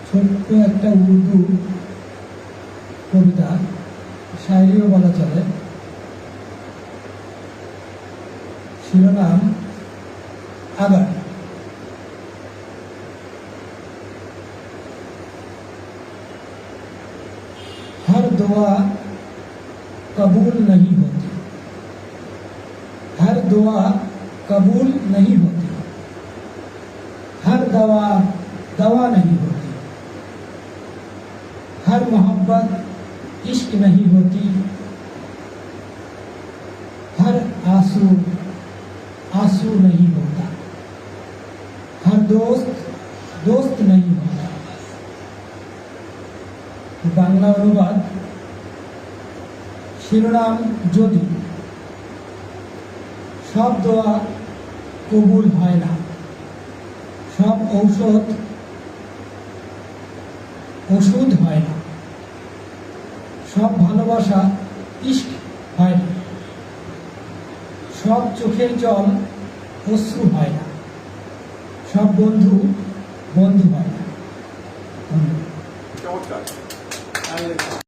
ছোট্ট একটা উর্দু কবিতা, শায়রিও বলা চলে। শিরোনাম अगर। हर दुआ कबूल नहीं होती, हर दुआ कबूल नहीं होती, हर दवा दवा नहीं होती, हर मोहब्बत इश्क नहीं होती, हर आंसू आंसू नहीं होता, हर दोस्त दोस्त नहीं होता। बांग्ला अनुवाद। শিরোনাম যদি। সব দোয়া কবুল হয় না, সব ওষুধ হয় না, সব ভালোবাসা ইশক হয় না, সব চোখের জল অশ্রু হয় না, সব বন্ধু বন্ধু হয় না।